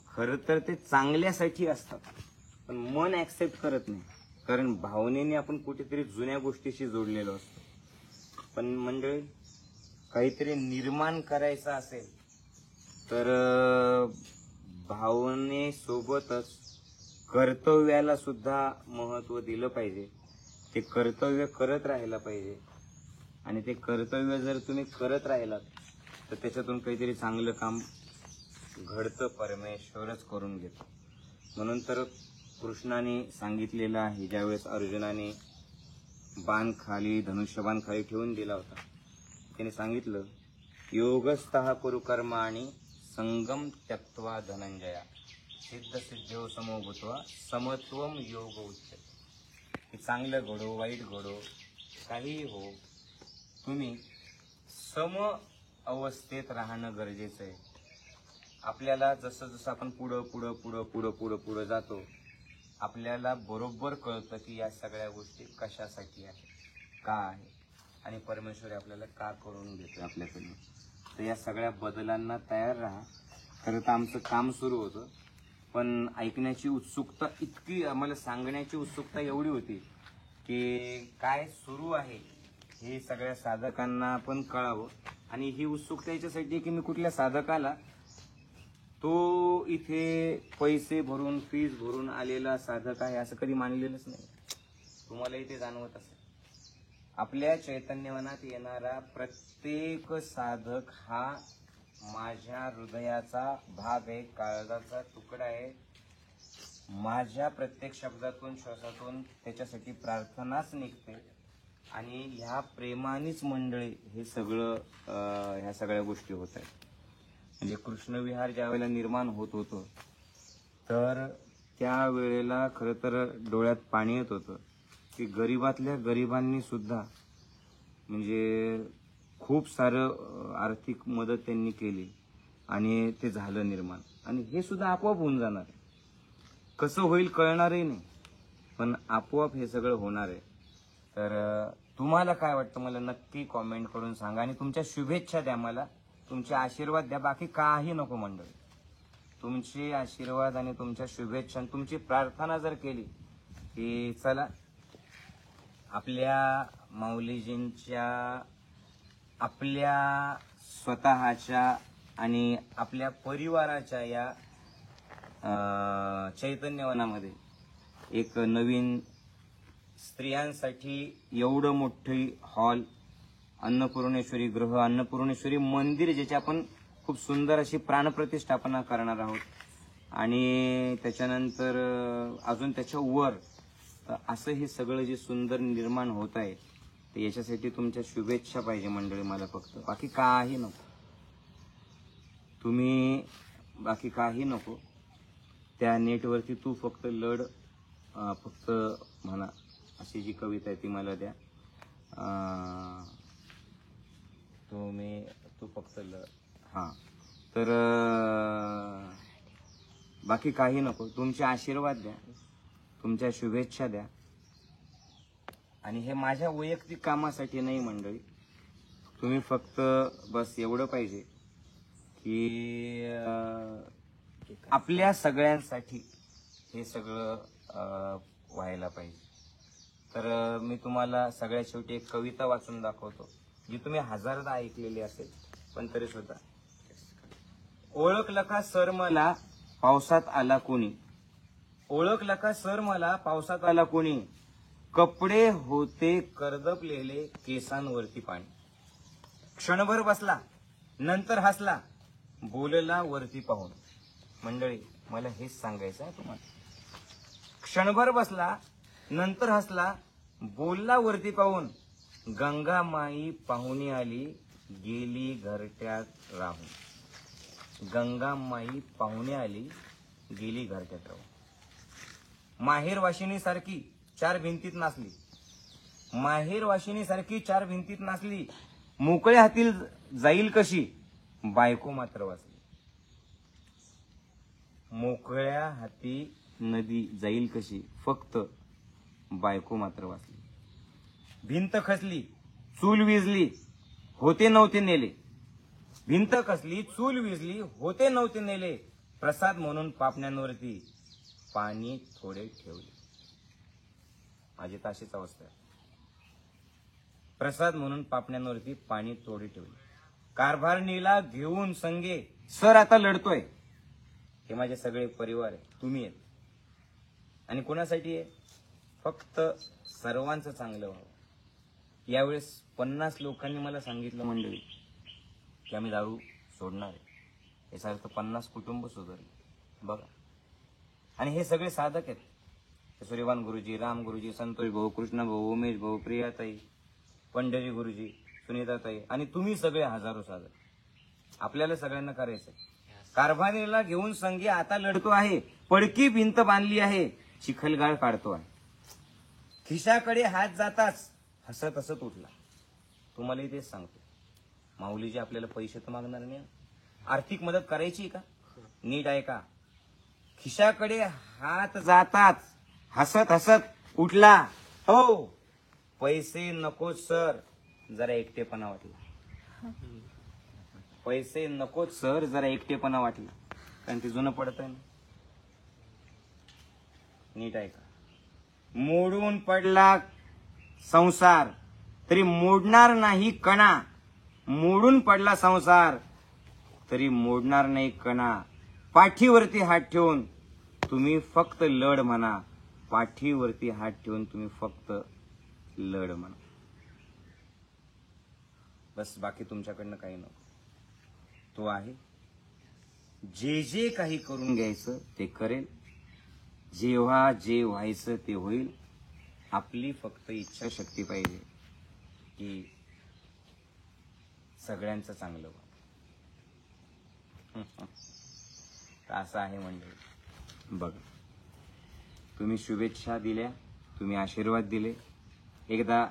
खरं तर ते चांगल्यासाठी असतात, पण मन ऍक्सेप्ट करत नाही, कारण भावनेने आपण कुठेतरी जुन्या गोष्टीशी जोडलेलो असतो. पण मंडळी, काहीतरी निर्माण करायचं असेल तर भावनेसोबतच कर्तव्याला सुद्धा महत्त्व दिलं पाहिजे. ते कर्तव्य करत राहायला पाहिजे. आणि ते कर्तव्य जर तुम्ही करत राहिलात तर त्याच्यातून काहीतरी चांगलं काम घडतं, परमेश्वरच करून घेतो. म्हणून तर कृष्णाने सांगितलेलं आहे, ज्यावेळेस अर्जुनाने बाण खाली, धनुष्यबाण खाली ठेवून दिला होता, त्याने सांगितलं, योगस्थः कुरु कर्माणि संगम त्यक्त्वा धनंजया सिद्ध सिद्ध्यौ समो भूत्वा समत्वम योग उच्यते. की चांगलं घडो, वाईट घडो, काहीही हो, तुम्ही सम अवस्थेत राहणं गरजेचं आहे. आपल्याला जसं जसं आपण पुढं पुढं पुढं पुढं पुढं पुढं जातो, आपल्याला बरोबर कळतं की या सगळ्या गोष्टी कशासाठी आहे, का आहे, आणि परमेश्वर आपल्याला का करून घेतोय आपल्याकडून. तर या सगळ्या बदलांना तयार राहा. खरं तर आमचं काम सुरू होतं, पण ऐकण्याची उत्सुकता इतकी, आम्हाला सांगण्याची उत्सुकता एवढी होती की काय सुरू आहे हे सगळ्या साधकांना पण कळावं. आणि ही उत्सुकता याच्यासाठी की मी कुठल्या साधकाला तो इथे पैसे भरून, फीस भरून आलेला साधक आहे असं कधी मानलेलंच नाही. तुम्हाला इथे जाणवत असेल, आपल्या चैतन्यवनात येणारा प्रत्येक साधक हा माझ्या हृदयाचा भाग आहे, काळजाचा तुकडा आहे. माझ्या प्रत्येक शब्दातून, श्वासातून त्याच्यासाठी प्रार्थनाच निघते. आणि ह्या प्रेमानेच मंडळी हे सगळं, ह्या सगळ्या गोष्टी होत आहेत. म्हणजे कृष्णविहार ज्या वेळेला निर्माण होत होतं, तर त्यावेळेला खरं तर डोळ्यात पाणी येत होतं की गरिबातल्या गरिबांनी सुद्धा म्हणजे खूप सारं आर्थिक मदत त्यांनी केली आणि ते झालं निर्माण. आणि हे सुद्धा आपोआप होऊन जाणार आहे. कसं होईल कळणारही नाही, पण आपोआप हे सगळं होणार आहे. तर तुम्हाला काय वाटतं मला नक्की कॉमेंट करून सांगा. आणि तुमच्या शुभेच्छा द्या मला, तुमचे आशीर्वाद द्या, बाकी काही नको मंडळी. तुमचे आशीर्वाद आणि तुमच्या शुभेच्छा, तुमची प्रार्थना जर केली की चला आपल्या माऊलीजींच्या, आपल्या स्वतःच्या आणि आपल्या परिवाराच्या या चैतन्यवनामध्ये एक नवीन स्त्रियांसाठी एवढं मोठी हॉल, अन्नपूर्णेश्वरी गृह, अन्नपूर्णेश्वरी मंदिर, ज्याची आपण खूप सुंदर अशी प्राणप्रतिष्ठापना करणार आहोत. आणि त्याच्यानंतर अजून त्याच्या वर असं हे सगळं जे सुंदर निर्माण होत आहे, तर याच्यासाठी तुमच्या शुभेच्छा पाहिजे मंडळी मला, फक्त बाकी काही नको. तुम्ही बाकी काही नको. त्या नेटवरती तू फक्त लढ, फक्त म्हणा, अशी जी कविता आहे ती मला द्या. तू फक्त लढ. हां, तर बाकी काही नको. तुमचे आशीर्वाद द्या, तुमच्या शुभेच्छा द्या. आणि हे माझ्या वैयक्तिक कामासाठी नाही मंडळी, तुम्ही फक्त बस एवढं पाहिजे की आपल्या सगळ्यांसाठी हे सगळं व्हायला पाहिजे. तर मी तुम्हाला सगळ्यात शेवटी एक कविता वाचून दाखवतो, जी तुम्ही हजारदा ऐकलेली असेल, पण तरी सुद्धा. ओळखलं का सर मला पावसात आला कोणी, ओळखलं का सर मला पावसात आला कोणी, कपडे होते कर्दपलेले केसांवरती पाणी. क्षणभर बसला नंतर हसला, बोलला वरती पाहून. मंडळी, मला हेच सांगायचं आहे तुम्हाला. क्षणभर बसला नंतर हसला, बोलला वरती पाहून. गंगा माई पाहुणी आली, गेली घरट्यात राहून. गंगा माई पाहुणे आली, गेली घरट्यात राहून. माहेर वाशिनी सारखी चार भिंतीत नाचली, माहेर वाशिनी सारखी चार भिंतीत नाचली, मोकळ्या हातील जाईल कशी, बायको मात्र वाचली. मोकळ्या हाती नदी जाईल कशी, फक्त बायको मात्र वाचली. भिंत खचली, चूल विजली, होते नव्हते नेले. भिंत खचली, चूल विजली, होते नव्हते नेले. प्रसाद म्हणून पापण्यांवरती पाणी थोडे ठेवले. माझी तर अशीच अवस्था आहे. प्रसाद म्हणून पापण्यांवरती पाणी थोडे ठेवले. कारभारणीला घेऊन संगे सर आता लढतोय. हे माझे सगळे परिवार आहे, तुम्ही आहेत. आणि कोणासाठी आहे? फक्त सर्वांचं चांगलं व्हावं. यावेळेस 50 लोकांनी मला सांगितलं मंडळी की आम्ही दारू सोडणार आहे. याचा अर्थ 50 कुटुंब सुधारले बघा. आणि हे सगळे साधक आहेत. सूर्यवान गुरुजी, राम गुरुजी, संतोष भाऊ, कृष्ण भाऊ, उमेश भाऊ, प्रियाताई, पंढरी गुरुजी, सुनीताताई आणि तुम्ही सगळे हजारो साधक. आपल्याला सगळ्यांना करायचं. कारभारीला घेऊन संगी आता लढतो आहे. पडकी भिंत बांधली आहे, चिखलगाळ काढतो आहे. खिशाकडे हात जाताच हसत हसत उठला. तुम्हालाही तेच सांगतो, माऊलीजी आपल्याला पैसे तर मागणार नाही. आर्थिक मदत करायची का? नीट आहे का? खिशाकडे हात जाताच हसत हसत उठला. हो, पैसे नको सर, जरा एकटेपणा वाटला. पैसे नको सर, जरा एकटेपणा वाटला. कारण ते जुनं पडत आहे ना. नीट आहे का? मोडून पडला संसार तरी मोडणार नाही कणा. मोडून पडला संसार तरी मोडणार नाही कणा. पाठीवरती हात ठेवून तुम्ही फक्त लढ म्हणा. पाठीवरती हात ठेवून तुम्ही फक्त लढ म्हणा. बस, बाकी तुमच्याकडनं काही नको. तो आहे, जे जे काही करून घ्यायचं ते करेल. जेव्हा जे व्हायचं ते होईल. आपली फक्त इच्छाशक्ती पाहिजे की सगळ्यांचं चांगलं व्हावं. असं आहे म्हणजे बघा, तुम्ही शुभेच्छा दिल्या, तुम्ही आशीर्वाद दिले. एकदा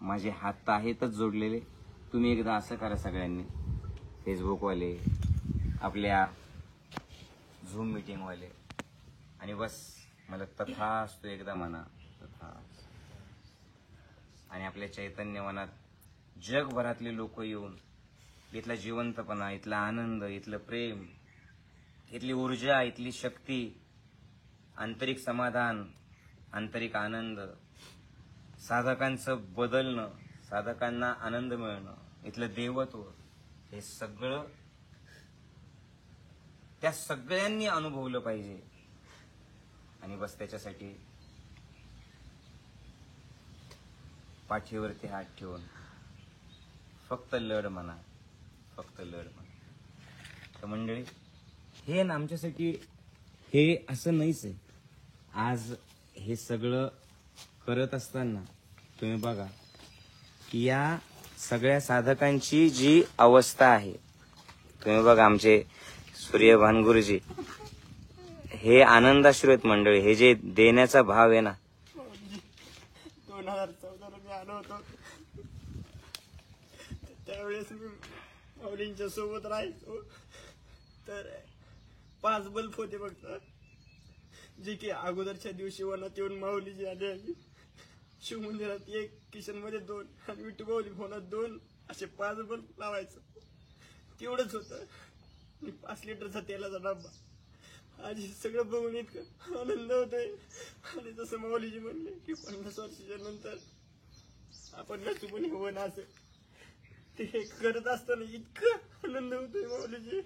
माझे हात तर आहेतच जोडलेले. तुम्ही एकदा असं करा सगळ्यांनी, फेसबुकवाले, आपल्या झूम मीटिंगवाले, आणि बस मला तथास्तु एकदा म्हणा, तथास्तु. आणि आपल्या चैतन्य मनात जगभरातले लोक येऊन इथला जिवंतपणा, इथला आनंद, इथलं प्रेम, इथली ऊर्जा, इथली शक्ती, आंतरिक समाधान, आंतरिक आनंद, साधकांचं बदलणं, साधकांना आनंद मिळणं, इथलं देवत्व, हे सगळं त्या सगळ्यांनी अनुभवलं पाहिजे. आणि बस त्याच्यासाठी पाठीवरती हात ठेवून फक्त लढ म्हणा, फक्त लढ म्हणा. तर मंडळी, हे ना आमच्यासाठी हे असं नाहीच आहे. आज हे सगळं करत असताना तुम्ही बघा की या सगळ्या साधकांची जी अवस्था आहे, तुम्ही बघा, आमचे सूर्यभान गुरुजी हे आनंदाश्रू आहेत मंडळी. हे जे देण्याचा भाव आहे ना, 2014 मी आलो होतो, त्यावेळेस मी माऊलींच्या सोबत राहायचो. तर 5 बल्ब होते फक्त, जे की अगोदरच्या दिवशी वनात येऊन माऊलीजी आले आणि शिवमंदिरात 1, किशन मध्ये 2 आणि विठुबावली भवनात 2 असे 5 बल्ब लावायचं. तेवढंच होतं. 5 लिटरचा तेलाचा डब्बा आज हे सगळं बघून इतकं आनंद होतोय. आणि जसं माऊलीजी म्हणले की 50 वर्षाच्या नंतर आपण नसू पण हो ना, असं ते हे करत असताना इतकं आनंद होतोय माऊलीजी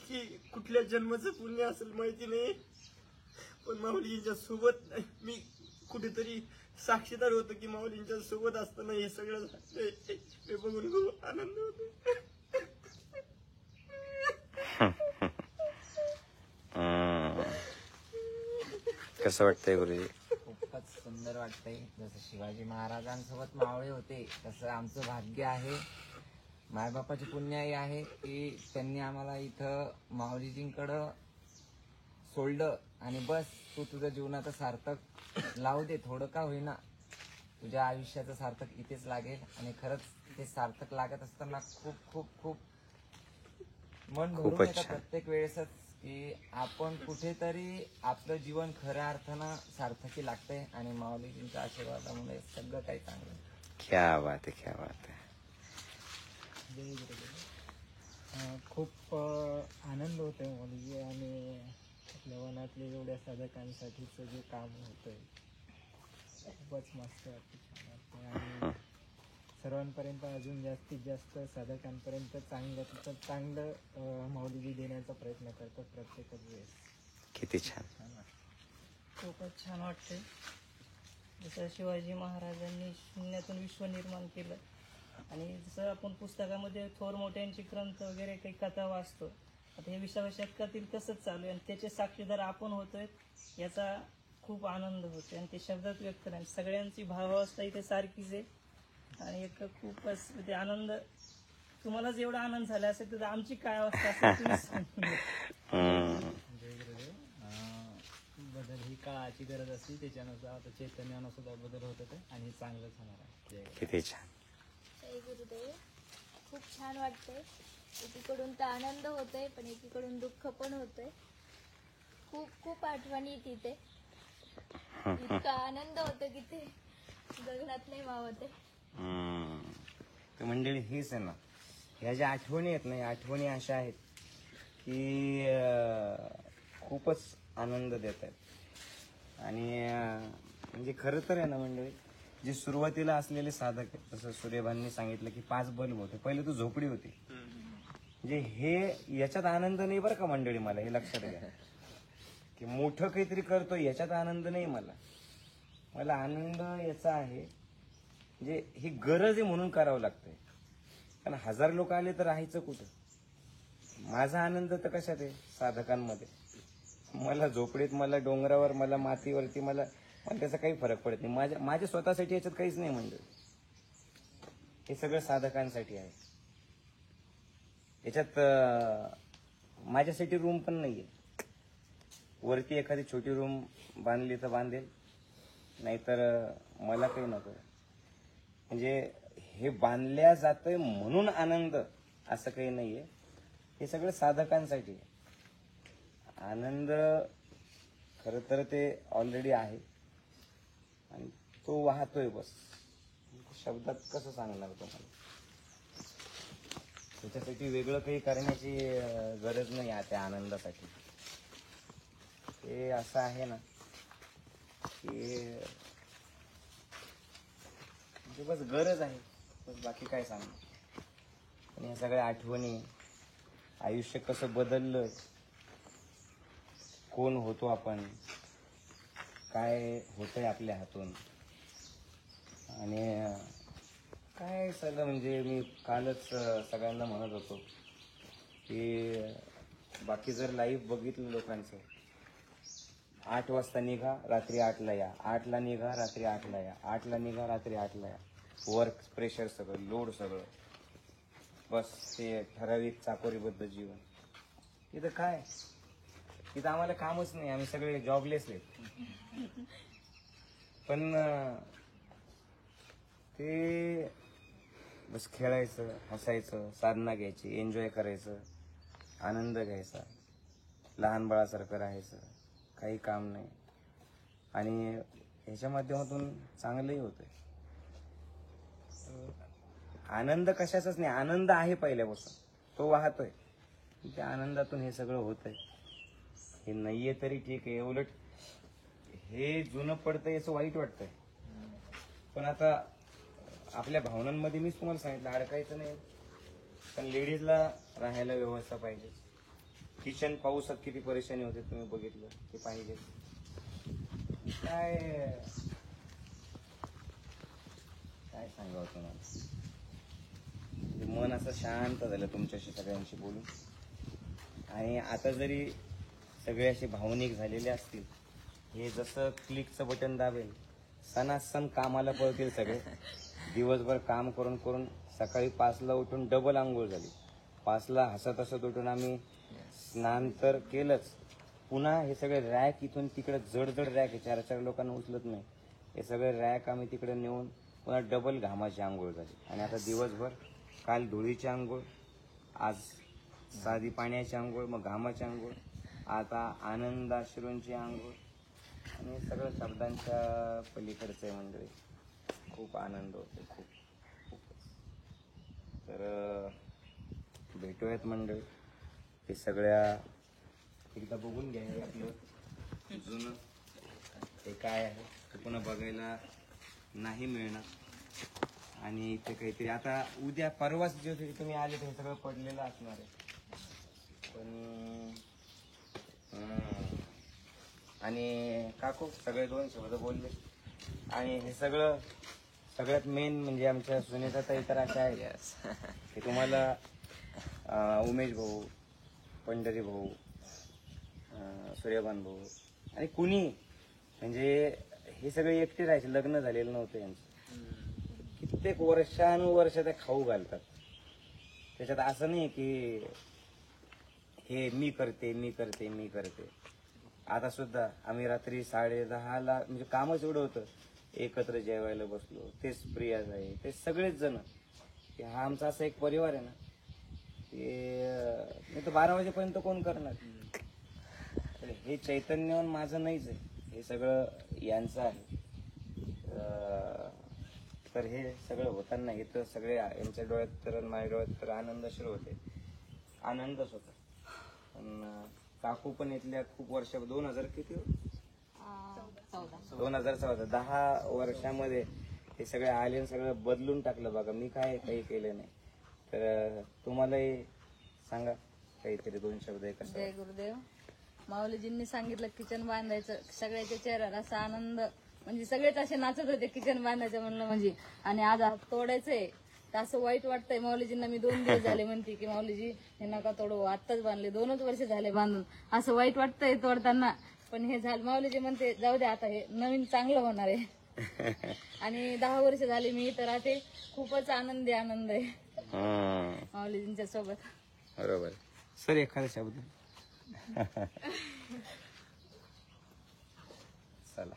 की कुठल्या जन्माचं पुण्य असेल माहिती नाही, पण माऊलींच्या सोबत मी कुठेतरी साक्षीदार होतो की माऊलींच्या सोबत असताना हे सगळं झालंय. हे बघून खूप आनंद होतो. कसं वाटतंय गुरुजी? खूपच सुंदर वाटतंय. जसं शिवाजी महाराजांसोबत मावळे होते तसं आमचं भाग्य आहे, मायबापाची पुण्याई आहे की त्यांनी आम्हाला इथं माऊलीजींकडं सोडलं. आणि बस तू तुझ्या जीवनाचं सार्थक लावू दे, थोडं का होईना तुझ्या आयुष्याचं सार्थक इथेच लागेल. आणि खरंच ते सार्थक लागत असताना खूप खूप खूप मन भरून खूपच येतं छान. प्रत्येक वेळेसच की आपण कुठेतरी आपलं जीवन खऱ्या अर्थानं सार्थकी लागतंय. आणि माऊलीजींच्या आशीर्वादामुळे सगळं काही चांगलं आहे. क्या बात आहे, क्या बात आहे. खूप आनंद होतोय मुलगी. आणि आपल्या वनातले एवढ्या साधकांसाठीचं जे काम होतंय खूपच मस्त वाटतं, छान वाटतं. आणि सर्वांपर्यंत अजून जास्तीत जास्त साधकांपर्यंत चांगलं माऊलीजी देण्याचा प्रयत्न करतात प्रत्येकच वेळेस. किती छान. खूपच छान वाटते. जसं शिवाजी महाराजांनी शून्यातून विश्व निर्माण केलं. आणि जसं आपण पुस्तकामध्ये थोर मोठ्यांची ग्रंथ वगैरे काही कथा वाचतो, आता हे 20व्या शतकातील तसंच चालू आहे. आणि त्याचे साक्षीदार आपण होतोय याचा खूप आनंद होतो. आणि ते शब्दात व्यक्त नाही, सगळ्यांची भावावस्था इथे सारखीच आहे. आणि एक खूपच ते आनंद, तुम्हालाच एवढा आनंद झाला असेल तर आमची काय अवस्था असेल तुम्ही सांगून द्या. जय गुरुदेव. बदल ही काळाची गरज असते, त्याच्यानुसार आता चैतन्यानुसार बदल होत होते आणि चांगलंच होणार आहे. जय गुरुदेव. किती छान. जय गुरुदेव. खूप छान वाटतंय. एकीकडून तर आनंद होतोय पण एकीकडून दुःख पण होतोय. खूप खूप आठवणी येते तिथे. इतका आनंद होतो की ते गगनात नाही मावते. तर मंडळी हेच आहे ना, ह्या ज्या आठवणी आहेत ना, या आठवणी अशा आहेत की खूपच आनंद देत आहेत. आणि म्हणजे खरं तर आहे ना मंडळी, जे सुरुवातीला असलेले साधक आहेत, जसं सूर्यभाननी सांगितलं की 5 बल्ब होते, पहिले तू झोपडी होती. म्हणजे हे याच्यात आनंद नाही बरं का मंडळी, मला हे लक्षात घ्या की मोठं काहीतरी करतोय याच्यात आनंद नाही. मला आनंद याचा आहे म्हणजे ही गरज आहे म्हणून करावं लागतंय. कारण 1000 लोक आले तर राहायचं कुठं. माझा आनंद तर कशात आहे, साधकांमध्ये. मला झोपडीत, मला डोंगरावर, मला मातीवरती, मला त्याचा काही फरक पडत नाही. माझ्या स्वतःसाठी याच्यात काहीच नाही म्हणजे. हे सगळं साधकांसाठी आहे. याच्यात माझ्यासाठी रूम पण नाहीये. वरती एखादी छोटी रूम बांधली तर बांधेल, नाहीतर मला काही नको. म्हणजे हे बांधल्या जातंय म्हणून आनंद असं काही नाहीये. हे सगळं साधकांसाठी आहे. आनंद खरं तर ते ऑलरेडी आहे आणि तो वाहतोय. बस शब्दात कसं सांगणार तुम्हाला. त्याच्यासाठी वेगळं काही करण्याची गरज नाही आहे त्या आनंदासाठी. ते असं आहे ना की म्हणजे बस गरज आहे, बस बाकी काय सांगणार. आणि ह्या सगळ्या आठवणी, आयुष्य कसं बदललं, कोण होतो आपण, काय होतंय आपल्या हातून. आणि काय सगळं म्हणजे मी कालच सगळ्यांना म्हणत होतो की बाकी जर लाईफ बघितलं लोकांचं, 8 वाजता निघा, रात्री 8ला या, 8ला निघा, रात्री 8ला या, 8ला निघा, रात्री 8ला या. वर्क प्रेशर सगळं, लोड सगळं, बस ते ठराविक चाकोरीबद्ध जीवन. इथं काय, इथं आम्हाला कामच नाही, आम्ही सगळे जॉबलेस आहेत. पण ते बस खेळायचं, हसायचं, साधना घ्यायची, एन्जॉय करायचं, आनंद घ्यायचा, लहान बाळासारखं राहायचं, काही काम नाही. आणि ह्याच्या माध्यमातून चांगलंही होतंय. आनंद कशाचाच नाही, आनंद आहे पहिल्यापासून, तो वाहतोय. त्या आनंदातून हे सगळं होतंय. हे नाहीये तरी ठीक आहे. उलट हे जुनं पडतंय असं वाईट वाटतंय. पण आता आपल्या भावनांमध्ये मीच तुम्हाला सांगितलं अडकायचं नाही. पण लेडीजला राहायला व्यवस्था पाहिजे. किचन पावसात किती परेशानी होते तुम्ही बघितलं, ते पाहिजे. काय काय सांगावं तुम्हाला, मन असं शांत झालं तुमच्याशी सगळ्यांशी बोलून. आणि आता जरी सगळे असे भावनिक झालेले असतील, हे जसं क्लिकचं बटन दाबेल सणासण कामाला पळतील सगळे. दिवसभर काम करून करून सकाळी 5ला उठून डबल आंघोळ झाली. 5ला हसत हसत उठून आम्ही स्नान तर केलंच, पुन्हा हे सगळे रॅक इथून तिकडे जड जड रॅक आहे, 4-4 लोकांना उचलत नाही. हे सगळे रॅक आम्ही तिकडे नेऊन पुन्हा डबल घामाची आंघोळ झाली. आणि आता दिवसभर काल धुळीची आंघोळ, आज साधी पाण्याची आंघोळ, मग घामाची आंघोळ, आता आनंद अश्रूंची आंघोळ. आणि सगळं शब्दांच्या पलीकडचं आहे मंडळी. खूप आनंद होतो, खूप खूपच. तर भेटूयात मंडळी. हे सगळ्या एकदा बघून घ्या. हे आपलं जुनं हे काय आहे ते पुन्हा बघायला नाही मिळणार. आणि इथे काहीतरी आता उद्या परवाच जे तुम्ही आले ते सगळं पडलेलं असणार आहे. पण आणि काकू सगळे 2 शब्द बोलले. आणि हे सगळं सगळ्यात मेन म्हणजे आमच्या सुनीताताई तर अशा आहेत की तुम्हाला उमेश भाऊ, पंढरी भाऊ, सूर्यभान भाऊ आणि कुणी म्हणजे हे सगळे एकटे राहायचे, लग्न झालेलं नव्हतं यांचं. कित्येक वर्षानुवर्ष ते खाऊ घालतात. त्याच्यात असं नाही की हे मी करते मी करते मी करते. आता सुद्धा आम्ही रात्री 10:30ला म्हणजे कामच एवढं होतं, एकत्र जेवायला बसलो. तेच प्रिया आहे, ते सगळेच जण. हा आमचा असा एक परिवार आहे ना, ते नाही तर 12 वाजेपर्यंत कोण करणार. तर हे चैतन्यवन माझं नाहीच आहे, हे सगळं यांचं आहे. तर हे सगळं होताना इथं सगळे यांच्या डोळ्यात तर माझ्या डोळ्यात तर आनंद अश्रू होते, आनंदच होता. पण काकू पण इथल्या खूप वर्ष 2000 किती 2014 10 वर्षामध्ये हे सगळे आले आणि सगळं बदलून टाकलं बघा. मी काय काही केलं नाही. तर तुम्हालाही सांगा काहीतरी 2 शब्द. जय गुरुदेव. माऊलीजींनी सांगितलं किचन बांधायचं, सगळ्याच्या चेहऱ्यावर असा आनंद, म्हणजे सगळेच असे नाचत होते किचन बांधायचं म्हणलं म्हणजे. आणि आज तोडायचंय तर असं वाईट वाटतंय. माऊलीजींना मी 2 दिवस झाले म्हणते की माऊलीजी हे नका तोडू, आत्ताच बांधले, 2च वर्ष झाले बांधून. असं वाईट वाटतंय तोडताना, पण हे झालं. माऊलीजी म्हणते जाऊ दे आता, हे नवीन चांगलं होणार आहे. आणि 10 वर्ष झाले मी इथं राहते, खूपच आनंद आहे माऊलीजींच्या सोबत. बरोबर सर, एखादा शब्द चला.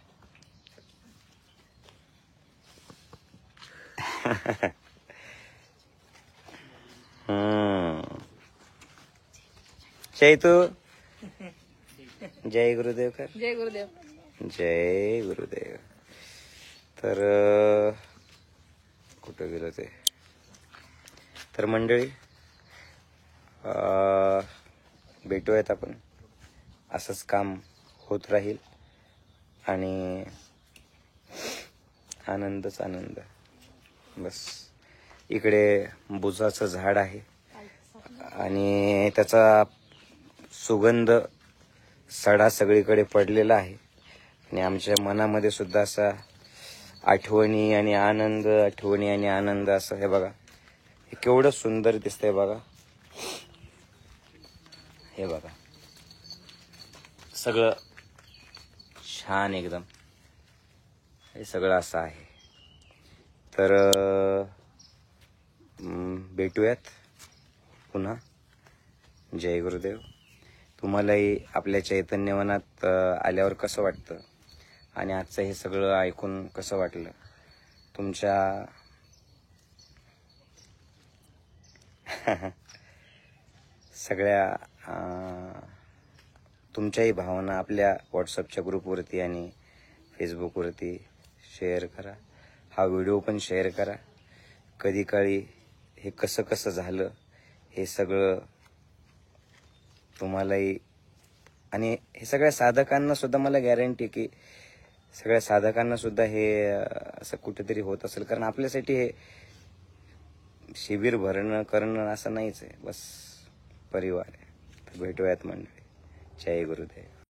चैतू जय गुरुदेव कर. जय गुरुदेव. जय गुरुदेव. तर कुठं गेलं ते. तर मंडळी भेटूयात आपण. असंच काम होत राहील आणि आनंदच आनंद. बस इकडे बुजाचं झाड आहे आणि त्याचा सुगंध सडा सगळीकडे पडलेला आहे. आणि आमच्या मनामध्ये सुद्धा असा आठवणी आणि आनंद, आठवणी आणि आनंद असं. हे बघा हे केवढं सुंदर दिसतंय बघा. हे बघा सगळं छान एकदम. हे सगळं असं आहे. तर भेटूयात पुन्हा. जय गुरुदेव. तुम्हालाही आपल्या चैतन्यवनात आल्यावर कसं वाटतं आणि आजचं हे सगळं ऐकून कसं वाटलं तुमच्या सगळ्या तुमच्याही भावना आपल्या व्हॉट्सअपच्या ग्रुपवरती आणि फेसबुकवरती शेअर करा. हा व्हिडिओ पण शेअर करा. कधी काळी हे कसं कसं झालं हे सगळं तुम्हालाही आणि हे सगळ्या साधकांना सुद्धा मला गॅरंटी की सगळ्या साधकांना सुद्धा हे असं कुठेतरी होत असेल, कारण आपल्यासाठी हे शिबिर भरणं करणं असं नाहीच आहे, बस परिवार आहे. भेटूयात मंडळी. जय गुरुदेव.